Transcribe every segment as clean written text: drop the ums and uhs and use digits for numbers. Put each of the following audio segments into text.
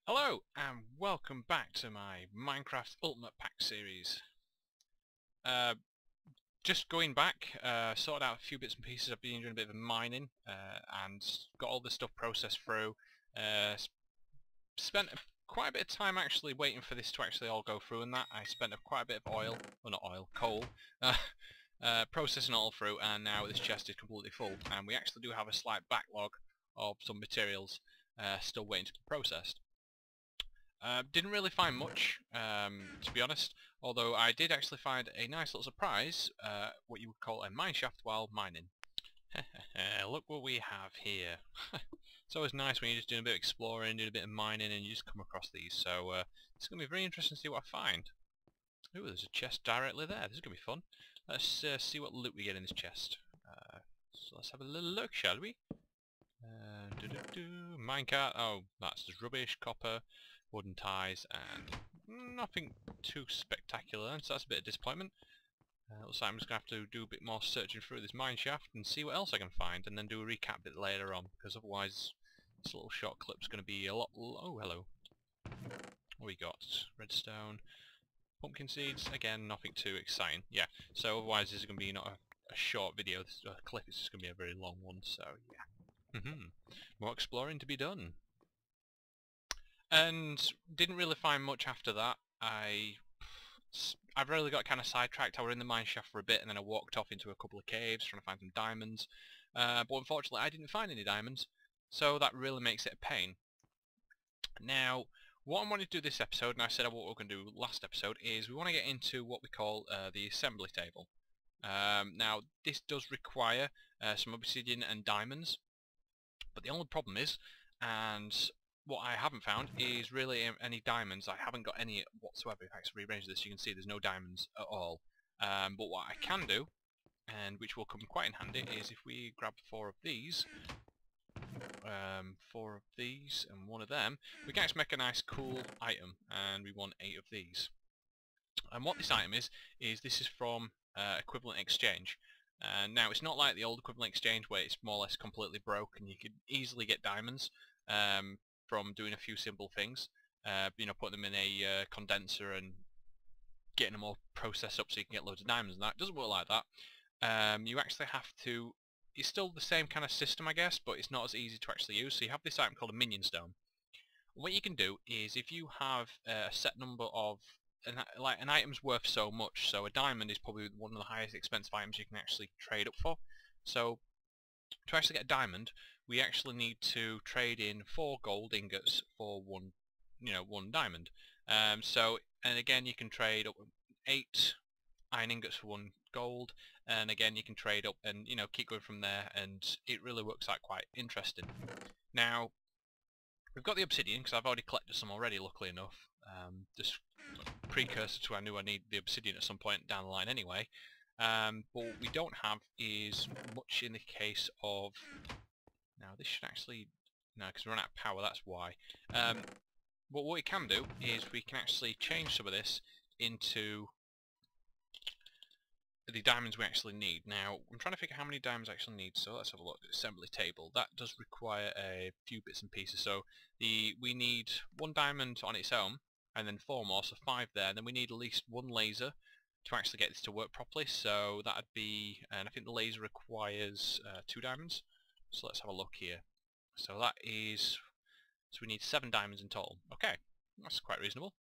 Hello and welcome back to my Minecraft Ultimate Pack series. Uh, just going back, sorted out a few bits and pieces. I've been doing a bit of mining and got all this stuff processed through. Spent quite a bit of time actually waiting for this to actually all go through, and that I spent quite a bit of oil, well not oil, coal, processing it all through, and now this chest is completely full. And we actually do have a slight backlog of some materials still waiting to be processed. Didn't really find much, to be honest, although I did actually find a nice little surprise, what you would call a mine shaft while mining. Look what we have here. It's always nice when you're just doing a bit of exploring, doing a bit of mining, and you just come across these, so it's going to be very interesting to see what I find. Ooh, there's a chest directly there. This is going to be fun. Let's see what loot we get in this chest. So let's have a little look, shall we? Minecart. Oh, that's just rubbish. Copper, wooden ties, and nothing too spectacular, so that's a bit of disappointment. Looks like I'm just going to have to do a bit more searching through this mine shaft and see what else I can find, and then do a recap bit later on, because otherwise this little short clip's going to be a lot... Oh, hello. What we got? Redstone. Pumpkin seeds. Again, nothing too exciting. Yeah, so otherwise this is going to be not a short video, this clip is just going to be a very long one, so yeah. More exploring to be done. And didn't really find much after that. I've really got kind of sidetracked. I was in the mine shaft for a bit, and then I walked off into a couple of caves trying to find some diamonds. But unfortunately I didn't find any diamonds, so that really makes it a pain. Now, what I wanted to do this episode, and I said what we were going to do last episode, is we want to get into what we call the assembly table. Now, this does require some obsidian and diamonds, but the only problem is, and what I haven't found is really any diamonds. I haven't got any whatsoever. If I actually rearrange this, you can see there's no diamonds at all. But what I can do, and which will come quite in handy, is if we grab four of these, and one of them, we can actually make a nice cool item, and we want 8 of these. And what this item is this is from Equivalent Exchange. Now, it's not like the old Equivalent Exchange where it's more or less completely broke and you could easily get diamonds from doing a few simple things. You know, putting them in a condenser and getting them all processed up so you can get loads of diamonds and that. It doesn't work like that. You actually have to... It's still the same kind of system, I guess, but it's not as easy to actually use. So you have this item called a minion stone. What you can do is if you have a set number of... an item's worth so much, so a diamond is probably one of the highest expensive items you can actually trade up for. So to actually get a diamond, we actually need to trade in 4 gold ingots for one diamond. And again, you can trade up 8 iron ingots for 1 gold, and again you can trade up and keep going from there, and it really works out quite interesting. Now, we've got the obsidian because I've already collected some already, luckily enough. Just precursor to I knew I need the obsidian at some point down the line anyway. But what we don't have is much in the case of... Now this should actually... No, because we run out of power, that's why. But what we can do is we can actually change some of this into the diamonds we actually need. Now, I'm trying to figure out how many diamonds I actually need, so let's have a look at the assembly table. That does require a few bits and pieces. So we need 1 diamond on its own, and then 4 more, so 5 there. And then we need at least 1 laser to actually get this to work properly, so that'd be... And I think the laser requires 2 diamonds. So let's have a look here. So that is... So we need 7 diamonds in total. Okay, that's quite reasonable.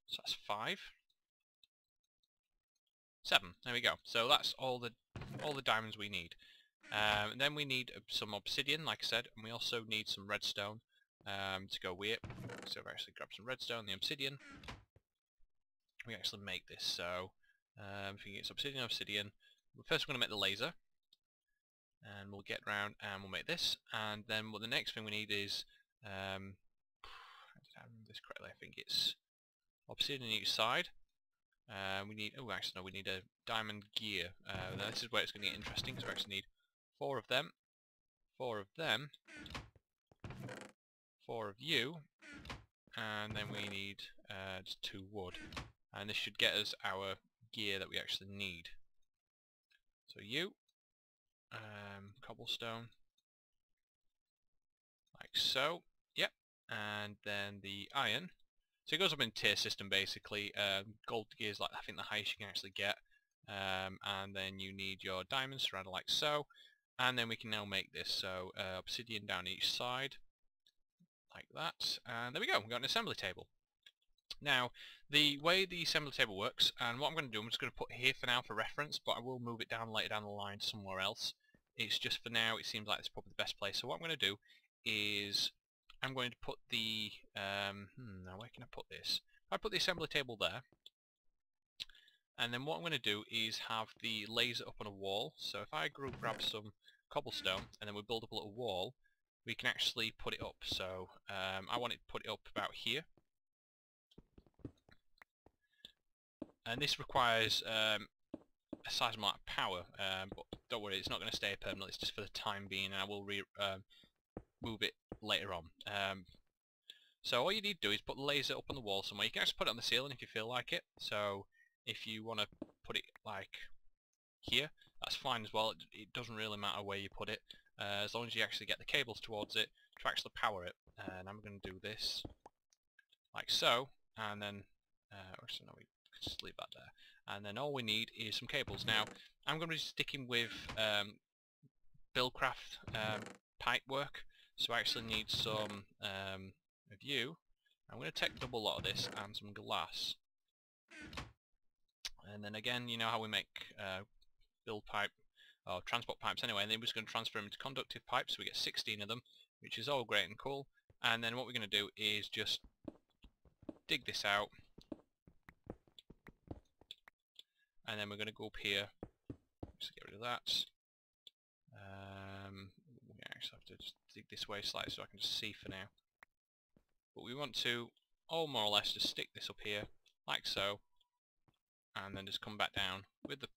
So that's 5. 7. There we go. So that's all the diamonds we need. And then we need some obsidian, like I said, and we also need some redstone to go with it. So if I actually grab some redstone, the obsidian, we actually make this. So if we get some obsidian, first we're going to make the laser, and we'll get round and we'll make this. And then the next thing we need is, did I remember this correctly? I think it's obsidian each side. We need... Oh, actually, no, we need a diamond gear. Now this is where it's going to get interesting, because we actually need 4 of them, 4 of them, 4 of you, and then we need just 2 wood. And this should get us our gear that we actually need. So you, cobblestone, like so. Yep. And then the iron. So it goes up in tier system basically. Gold gear is like I think the highest you can actually get. And then you need your diamonds surrounded like so. And then we can now make this. So obsidian down each side. Like that. And there we go. We've got an assembly table. Now, the way the assembly table works, and what I'm going to do, I'm just going to put here for now for reference, but I will move it down later down the line somewhere else. It's just for now, it seems like it's probably the best place. So what I'm going to do is, I'm going to put the, now where can I put this? I put the assembly table there, and then what I'm going to do is have the laser up on a wall. So if I grab some cobblestone, and then we build up a little wall, we can actually put it up. So I want it to put it up about here. And this requires a sizable amount of power, but don't worry, it's not going to stay permanently, it's just for the time being, and I will move it later on. So all you need to do is put the laser up on the wall somewhere. You can actually put it on the ceiling if you feel like it, so if you want to put it like here, that's fine as well. It doesn't really matter where you put it, as long as you actually get the cables towards it to actually power it. And I'm going to do this like so, and then, actually no, we just leave that there. And then all we need is some cables. Now, I'm going to be sticking with Buildcraft pipe work, so I actually need some of you. I'm going to take double a lot of this and some glass. And then again, you know how we make build pipe, or transport pipes anyway, and then we're just going to transfer them into conductive pipes, so we get 16 of them, which is all great and cool. And then what we're going to do is just dig this out. And then we're going to go up here, just get rid of that. We actually have to just dig this way slightly so I can just see for now. But we want to, all more or less, just stick this up here, like so. And then just come back down with the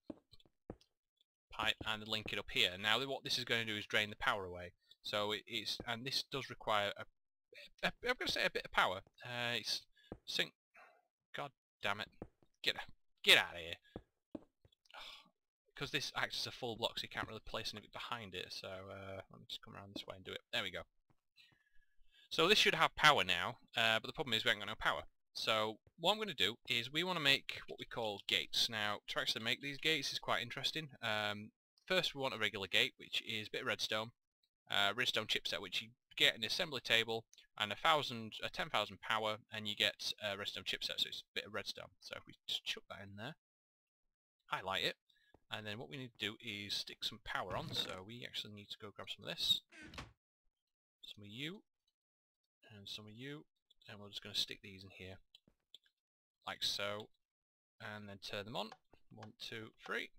pipe and link it up here. Now what this is going to do is drain the power away. So it's, and this does require I'm going to say a bit of power. It's sync. God damn it! Get out of here! Because this acts as a full block, so you can't really place anything behind it. So let me just come around this way and do it. There we go. So this should have power now, but the problem is we haven't got no power. So what I'm going to do is we want to make what we call gates. Now, to actually make these gates is quite interesting. First, we want a regular gate, which is a bit of redstone chipset, which you get in the assembly table, and 10,000 power, and you get a redstone chipset, so it's a bit of redstone. So if we just chuck that in there, highlight it, and then what we need to do is stick some power on. So we actually need to go grab some of this, some of you, and some of you, and we're just going to stick these in here, like so, and then turn them on. 1, 2, 3.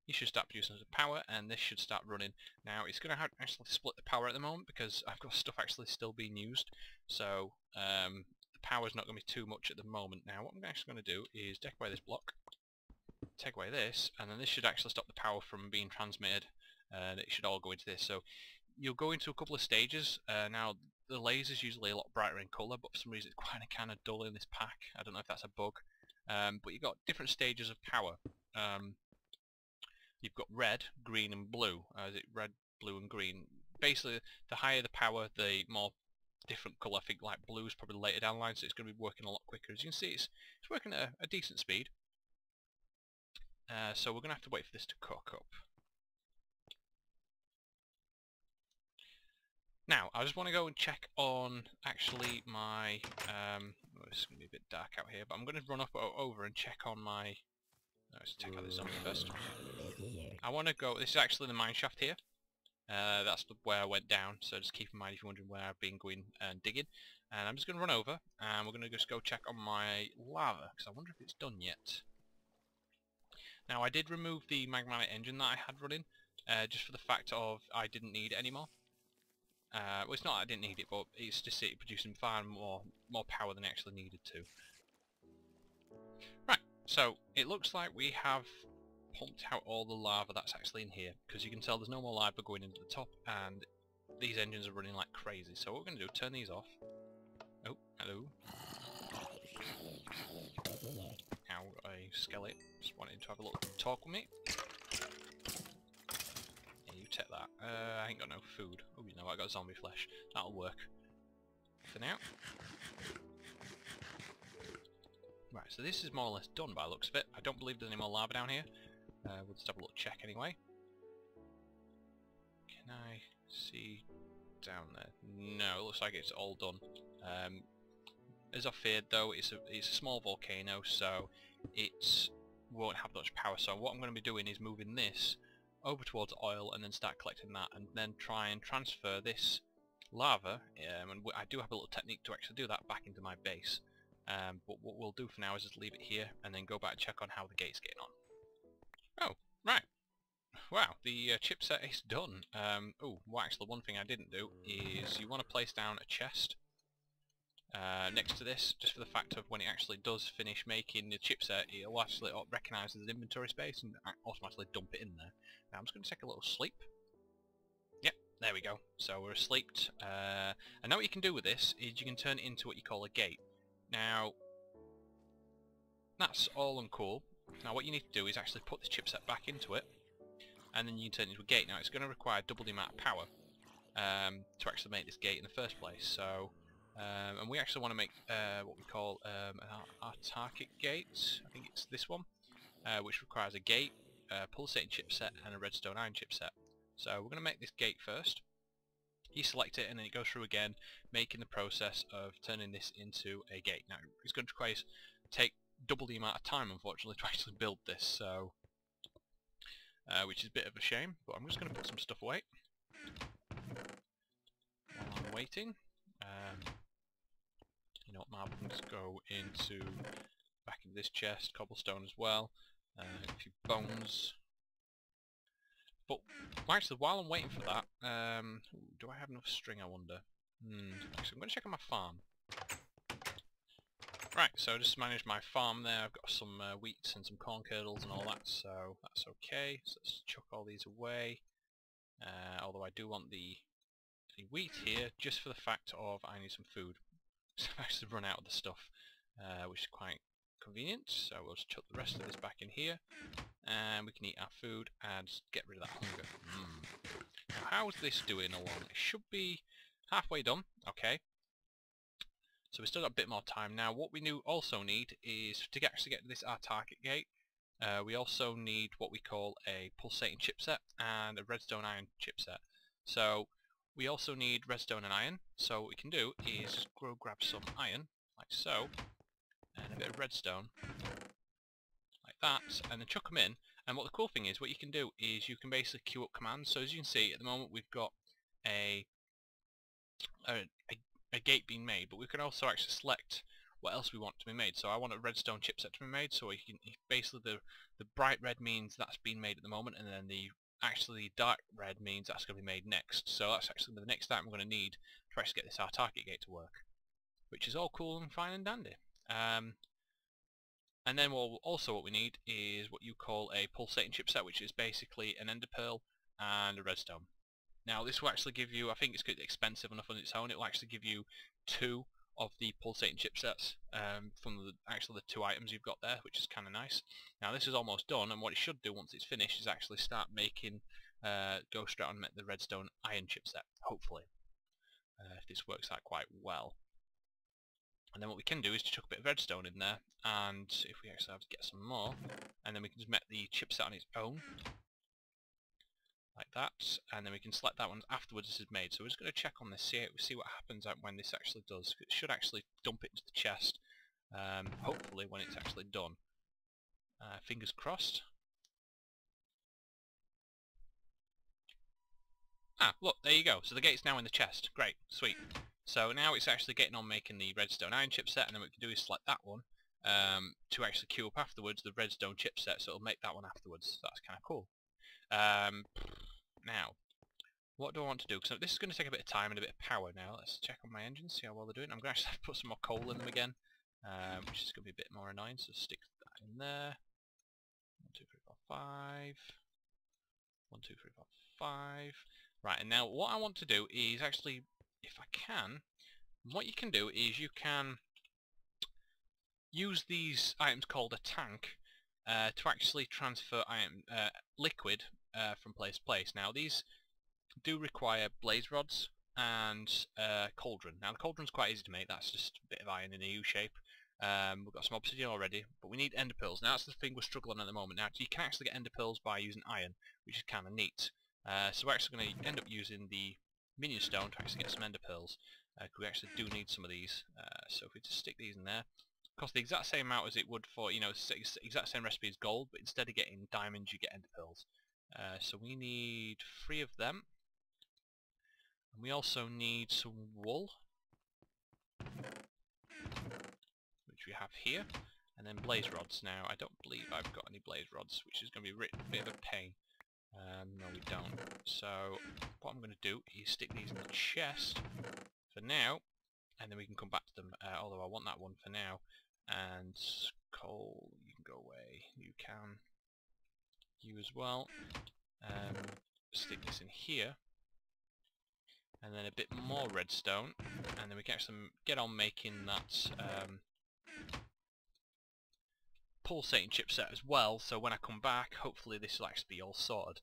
You should start producing some power, and this should start running. Now it's going to have actually split the power at the moment because I've got stuff actually still being used, so the power is not going to be too much at the moment. Now what I'm actually going to do is take away this block, take away this, and then this should actually stop the power from being transmitted, and it should all go into this. So you'll go into a couple of stages. Now the laser's usually a lot brighter in colour, but for some reason it's kind of dull in this pack. I don't know if that's a bug, but you've got different stages of power. You've got red, green and blue. Is it red, blue and green? Basically, the higher the power, the more different colour. I think like blue is probably later down the line, so it's going to be working a lot quicker. As you can see, it's working at a decent speed. So we're going to have to wait for this to cook up. Now, I just want to go and check on actually my... it's going to be a bit dark out here, but I'm going to run up over and check on my... Let's take out the zombie first. I want to go... This is actually the mine shaft here. That's where I went down, so just keep in mind if you're wondering where I've been going and digging. And I'm just going to run over, and we're going to just go check on my lava, because I wonder if it's done yet. Now, I did remove the magmatic engine that I had running, just for the fact of I didn't need it anymore. Well, it's not I didn't need it, but it's just it producing far more power than it actually needed to. Right, so it looks like we have pumped out all the lava that's actually in here, because you can tell there's no more lava going into the top, and these engines are running like crazy. So what we're going to do, turn these off. Oh, hello. Now we've got a skeleton, just wanting to have a little talk with me. Yeah, you take that. I ain't got no food. Oh, you know what, I got zombie flesh. That'll work. For now. Right, so this is more or less done by the looks of it. I don't believe there's any more lava down here. We'll just have a little check anyway. Can I see down there? No, it looks like it's all done. As I feared though, it's a small volcano, so it won't have much power. So what I'm going to be doing is moving this over towards oil and then start collecting that, and then try and transfer this lava, and I do have a little technique to actually do that, back into my base. But what we'll do for now is just leave it here and then go back and check on how the gate's getting on. Oh, right. Wow, the chipset is done. Oh, well, actually, one thing I didn't do is you want to place down a chest next to this, just for the fact of when it actually does finish making the chipset, it'll actually recognise as an inventory space and automatically dump it in there. Now I'm just going to take a little sleep. Yep, there we go. So we're asleep. And now what you can do with this is you can turn it into what you call a gate. Now, that's all and cool. Now what you need to do is actually put this chipset back into it, and then you can turn it into a gate. Now it's going to require double the amount of power to actually make this gate in the first place. So, and we actually want to make what we call an autarkic gate. I think it's this one, which requires a gate, a pulsating chipset, and a redstone iron chipset. So we're going to make this gate first. You select it and then it goes through again, making the process of turning this into a gate. Now it's going to take double the amount of time, unfortunately, to actually build this, so which is a bit of a shame, but I'm just going to put some stuff away while I'm waiting. You know what, marble can just go back into this chest, cobblestone as well, a few bones. But actually, while I'm waiting for that, do I have enough string, I wonder? Actually, I'm going to check on my farm. Right, so just manage my farm there. I've got some wheat and some corn kernels and all that, so that's okay. So let's chuck all these away. Although I do want the wheat here, just for the fact of I need some food. So I've actually run out of the stuff, which is quite convenient. So we'll just chuck the rest of this back in here, and we can eat our food and get rid of that hunger. Now, how's this doing along? It should be halfway done. Okay. So we've still got a bit more time. Now what we also need is, to actually get to this autarkic gate, we also need what we call a pulsating chipset and a redstone iron chipset. So we also need redstone and iron. So what we can do is just go grab some iron, like so, and a bit of redstone, like that, and then chuck them in. And what the cool thing is, what you can do is you can basically queue up commands. So as you can see, at the moment we've got a gate being made, but we can also actually select what else we want to be made. So I want a redstone chipset to be made, so you can basically the bright red means that's being made at the moment, and then the actually dark red means that's going to be made next. So that's actually the next item we're going to need to actually get this autarkic gate to work, which is all cool and fine and dandy. And then what we need is what you call a pulsating chipset, which is basically an ender pearl and a redstone. Now this will actually give you, I think it's expensive enough on its own, it will actually give you 2 of the pulsating chipsets from the 2 items you've got there, which is kind of nice. Now this is almost done, and what it should do once it's finished is actually start making, go straight on and make the redstone iron chipset, hopefully, if this works out quite well. And then what we can do is to chuck a bit of redstone in there, and if we actually have to get some more, and then we can just make the chipset on its own, like that, and then we can select that one afterwards this is made. So we're just going to check on this, see what happens when this actually does. It should actually dump it into the chest, hopefully when it's actually done. Fingers crossed. Ah, look, there you go. So the gate's now in the chest. Great, sweet. So now it's actually getting on making the redstone iron chipset, and then what we can do is select that one to actually queue up afterwards the redstone chipset, so it'll make that one afterwards. So that's kind of cool. Now, what do I want to do? Because this is going to take a bit of time and a bit of power now. Let's check on my engine, see how well they're doing. I'm going to actually have to put some more coal in them again, which is going to be a bit more annoying, so stick that in there. 1, 2, 3, 4, 5. 1, 2, 3, 4, 5. Right, and now what I want to do is actually, if I can, what you can do is you can use these items called a tank to actually transfer liquid from place to place. Now these do require blaze rods and cauldron. Now the cauldron's quite easy to make, that's just a bit of iron in a U shape. We've got some obsidian already, but we need ender pearls. Now that's the thing we're struggling at the moment. Now you can actually get ender pearls by using iron, which is kind of neat. So we're actually going to end up using the minion stone to actually get some ender pearls. We actually do need some of these. So if we just stick these in there, cost the exact same amount as it would for, you know, exact same recipe as gold, but instead of getting diamonds, you get ender pearls. So we need 3 of them. And we also need some wool, which we have here, and then blaze rods. Now, I don't believe I've got any blaze rods, which is going to be a bit of a pain. No, we don't. So, what I'm going to do is stick these in the chest for now, and then we can come back to them, although I want that one for now. And coal, you can go away. You can. You as well. Stick this in here. And then a bit more redstone, and then we can actually get on making that pulsating chipset as well, so when I come back, hopefully this will actually be all sorted.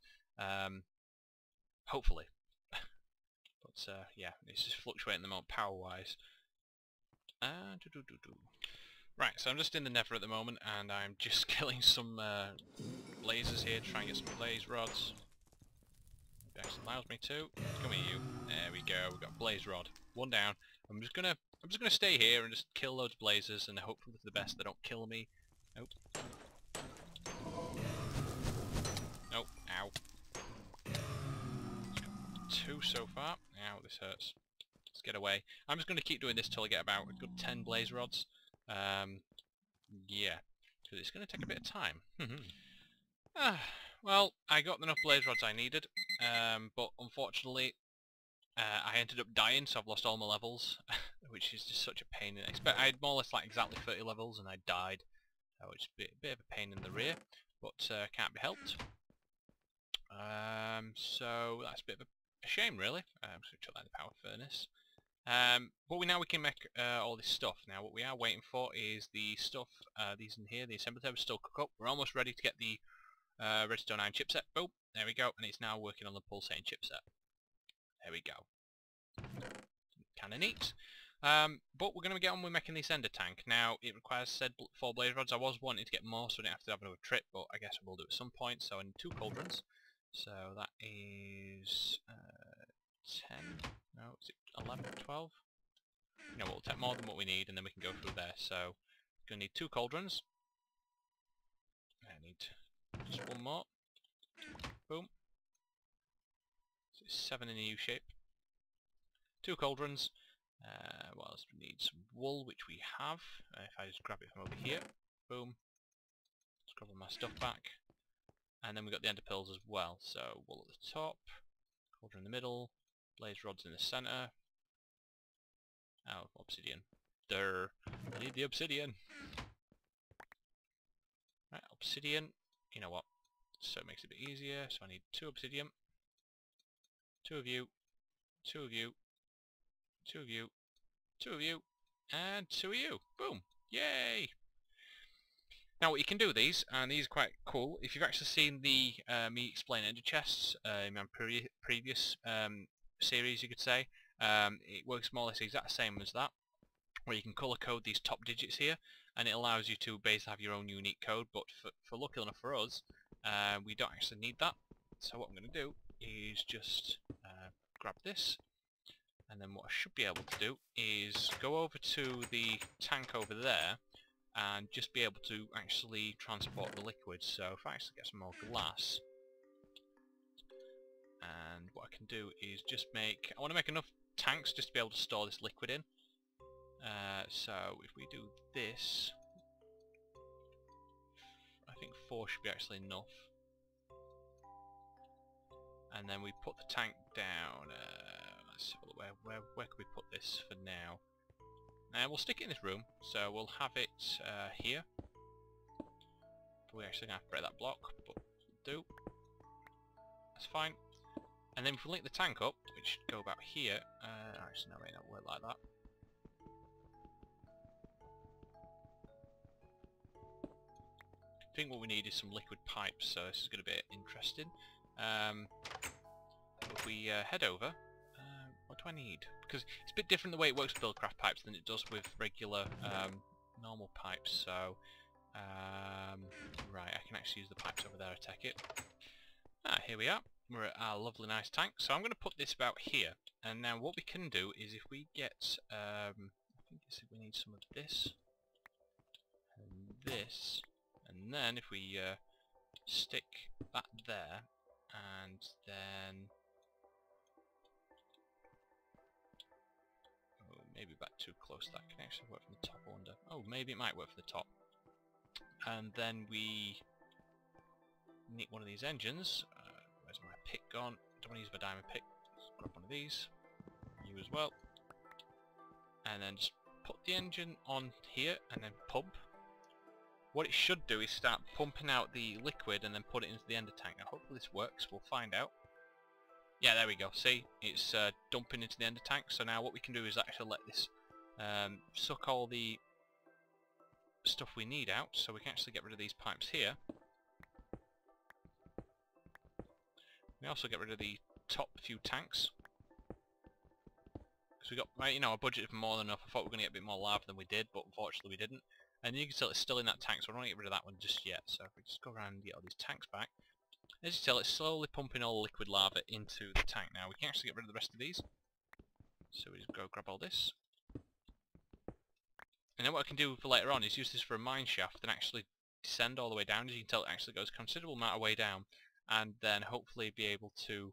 Hopefully. But yeah, it's just fluctuating at the moment power-wise. Right, so I'm just in the nether at the moment, and I'm just killing some blazes here to try and get some blaze rods. That allows me to. Come here, you. There we go. We've got a blaze rod. One down. I'm just gonna stay here and just kill loads of blazes and hope for the best they don't kill me. Nope. Nope. Ow. 2 so far. Ow, this hurts. Let's get away. I'm just gonna keep doing this till I get about a good 10 blaze rods. Yeah, because it's gonna take a bit of time. Well, I got enough blaze rods I needed, but unfortunately, I ended up dying, so I've lost all my levels, which is just such a pain. I had more or less like exactly 30 levels, and I died, which is a bit of a pain in the rear, but can't be helped. So that's a bit of a shame, really. I'm just going to chuck that in the power furnace. But we can make all this stuff. Now, what we are waiting for is the stuff, these in here, the assembly tables still cook up. We're almost ready to get the redstone iron chipset. Boom, there we go, and it's now working on the pulsating chipset. There we go. Kind of neat. But we're going to get on with making this ender tank. Now, it requires said 4 blaze rods. I was wanting to get more so I didn't have to have another trip, but I guess we'll do it at some point. So I need 2 cauldrons. So that is 10, no, is it 11, 12? You know what, we'll take more than what we need and then we can go through there. So, we're going to need 2 cauldrons. I need just 1 more. Boom. So it's 7 in a U shape. 2 cauldrons. What else? We need some wool, which we have. If I just grab it from over here. Boom. Let's grab all my stuff back. And then we've got the ender pearls as well. So, wool at the top. Cauldron in the middle. Blaze rods in the centre. Oh, obsidian. Durr. I need the obsidian. Right, obsidian. You know what? So it makes it a bit easier. So I need 2 obsidian. 2 of you. 2 of you. 2 of you. 2 of you. And 2 of you. Boom. Yay! Now what you can do with these, and these are quite cool, if you've actually seen the me explain ender chests in my previous series, you could say, it works more or less the exact same as that, where you can colour code these top digits here, and it allows you to basically have your own unique code, but for lucky enough for us, we don't actually need that. So what I'm going to do is just grab this, and then what I should be able to do is go over to the tank over there, and just be able to actually transport the liquid. So if I actually get some more glass, and what I can do is just I want to make enough tanks just to be able to store this liquid in. So if we do this, I think 4 should be actually enough. And then we put the tank down, let's have a look, where can we put this for now? And we'll stick it in this room, so we'll have it here. We're actually going to have to break that block, but we'll do. That's fine. And then if we link the tank up, which should go about here, actually no, it may not work like that. I think what we need is some liquid pipes, so this is going to be interesting. if we head over, what do I need? Because it's a bit different the way it works with buildcraft pipes than it does with regular normal pipes. So, right, I can actually use the pipes over there, I take it. Here we are. We're at our lovely nice tank. So I'm going to put this about here. And now what we can do is if we get, I think we need some of this, and this, and then if we stick that there, and then, oh, maybe back too close, that can actually work from the top, I wonder. Oh, maybe it might work from the top. And then we nick one of these engines. Where's my pick gone? Don't want to use my diamond pick. Let's grab one of these. You as well. And then just put the engine on here and then pump. What it should do is start pumping out the liquid and then put it into the ender tank. Now hopefully this works, we'll find out. Yeah, there we go. See, it's dumping into the ender tank. So now what we can do is actually let this suck all the stuff we need out. So we can actually get rid of these pipes here. We also get rid of the top few tanks. Because we got, you know, a budget for more than enough. I thought we were going to get a bit more lava than we did, but unfortunately we didn't. And you can tell it's still in that tank, so I don't want to get rid of that one just yet. So if we just go around and get all these tanks back. As you tell, it's slowly pumping all the liquid lava into the tank now. We can actually get rid of the rest of these. So we just go grab all this. And then what I can do for later on is use this for a mine shaft and actually descend all the way down. As you can tell, it actually goes a considerable amount of way down. And then hopefully be able to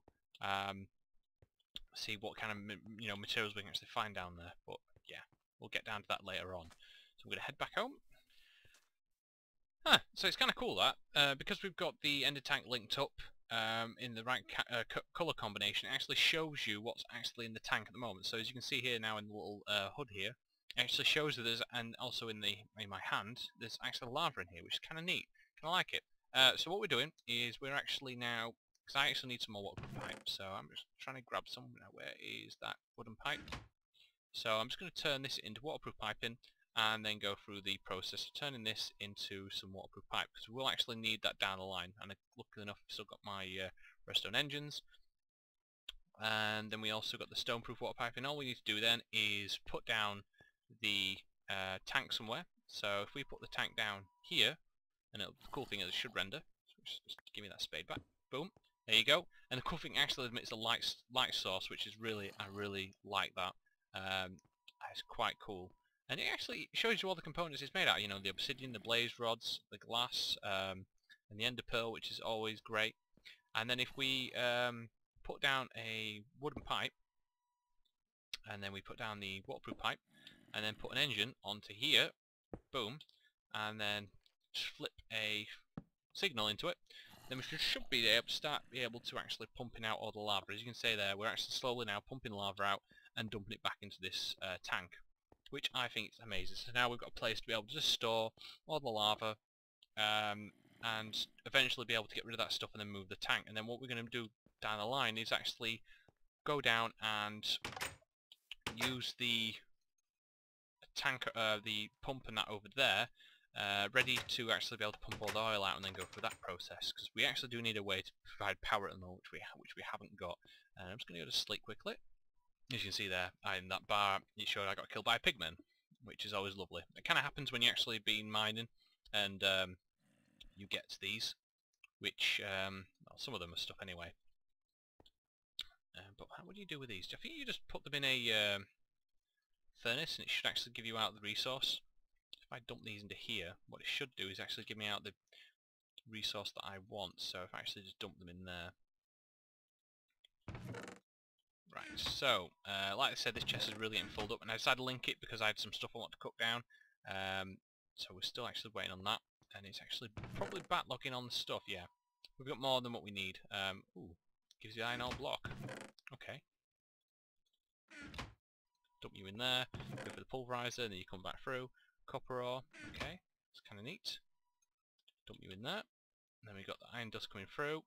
see what kind of materials we can actually find down there. But yeah, we'll get down to that later on. So I'm going to head back home. So it's kind of cool that because we've got the ender tank linked up in the right colour combination, it actually shows you what's actually in the tank at the moment. So as you can see here now in the little hood here, it actually shows that there's, and also in my hand, there's actually lava in here, which is kind of neat. Kind of like it. So what we're doing is we're actually now, because I actually need some more water pipe, so I'm just trying to grab some. Now where is that wooden pipe? So I'm just going to turn this into waterproof piping and then go through the process of turning this into some waterproof pipe, because we'll actually need that down the line. And luckily enough I've still got my redstone engines, and then we also got the stoneproof water piping. All we need to do then is put down the tank somewhere. So if we put the tank down here, and the cool thing is it should render. So just give me that spade back. Boom. There you go. And the cool thing actually emits a light source, which is I really like that. It's quite cool. And it actually shows you all the components it's made out. You know, the obsidian, the blaze rods, the glass, and the ender pearl, which is always great. And then if we put down a wooden pipe, and then we put down the waterproof pipe, and then put an engine onto here, boom, and then flip a signal into it, then we should be able to actually pumping out all the lava. As you can see there, we're actually slowly now pumping lava out and dumping it back into this tank, which I think is amazing. So now we've got a place to be able to just store all the lava and eventually be able to get rid of that stuff and then move the tank. And then what we're going to do down the line is actually go down and use the tank, the pump and that over there, ready to actually be able to pump all the oil out and then go through that process, because we actually do need a way to provide power at the moment, which we haven't got. I'm just going to go to sleep quickly. As you can see there, in that bar, it showed I got killed by a pigman, which is always lovely. It kind of happens when you actually been mining, and you get these, which, well, some of them are stuff anyway. But what do you do with these? I think you just put them in a furnace, and it should actually give you out the resource. If I dump these into here, what it should do is actually give me out the resource that I want. So if I actually just dump them in there. Right, so, like I said, this chest is really getting filled up, and I decided to link it because I had some stuff I want to cook down. So we're still actually waiting on that, and it's actually probably backlogging on the stuff, yeah. We've got more than what we need. Ooh, gives you iron ore block. Okay. Dump you in there, go for the pulverizer, and then you come back through. Copper ore, okay, it's kind of neat. Dump you in there. And then we've got the iron dust coming through.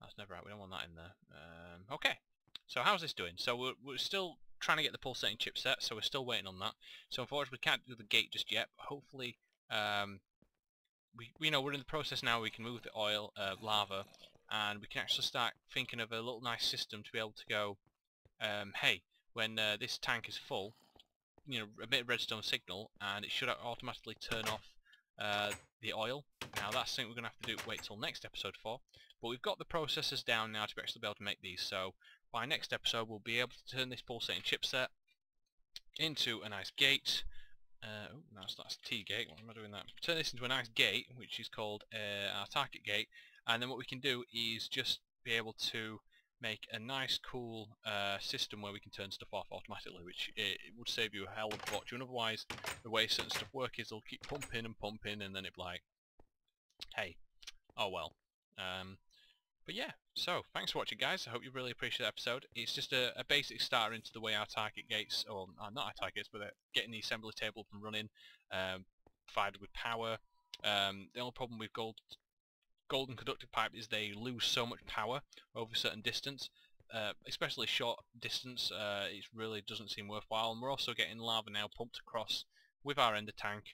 That's never right, we don't want that in there. Okay, so how's this doing? So we're still trying to get the pulsating chipset, so we're still waiting on that. So unfortunately we can't do the gate just yet, but hopefully, we're in the process now, we can move the oil, lava and we can actually start thinking of a little nice system to be able to go, hey, when this tank is full, you know, emit a redstone signal, and it should automatically turn off the oil. Now that's something we're going to have to wait till next episode for, but we've got the processors down now to actually be able to make these, so by next episode we'll be able to turn this pulsating chipset into a nice gate. Oh, no, that's a T gate. What am I doing that? Turn this into a nice gate, which is called our target gate, and then what we can do is just be able to make a nice cool system where we can turn stuff off automatically, which it would save you a hell of a fortune. Otherwise, the way certain stuff works is they'll keep pumping and pumping, and then it'll be like, hey, oh well. But yeah, so thanks for watching, guys. I hope you really appreciate the episode. It's just a basic starter into the way our target gates, or not our target gates, but getting the assembly table up and running, provided with power. The only problem with golden conductive pipe is they lose so much power over a certain distance, especially short distance. It really doesn't seem worthwhile. And we're also getting lava now pumped across with our ender tank,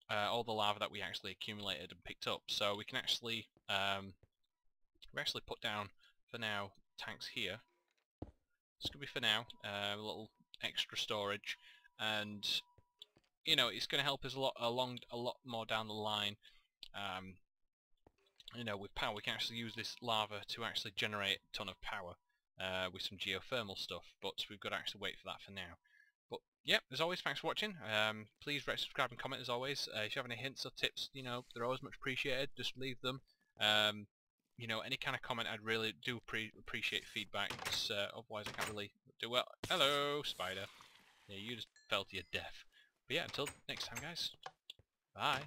all the lava that we actually accumulated and picked up. So we can actually put down for now tanks here. This could be for now, a little extra storage, and you know, it's going to help us a lot more down the line. You know, with power we can actually use this lava to actually generate a ton of power with some geothermal stuff, but we've got to actually wait for that for now. But yep, as always, thanks for watching. Please rate, subscribe and comment as always. If you have any hints or tips, you know, they're always much appreciated. Just leave them. You know, any kind of comment, I'd really do appreciate feedback, because otherwise I can't really do well. Hello, spider. Yeah, you just fell to your death. But yeah, until next time, guys. Bye.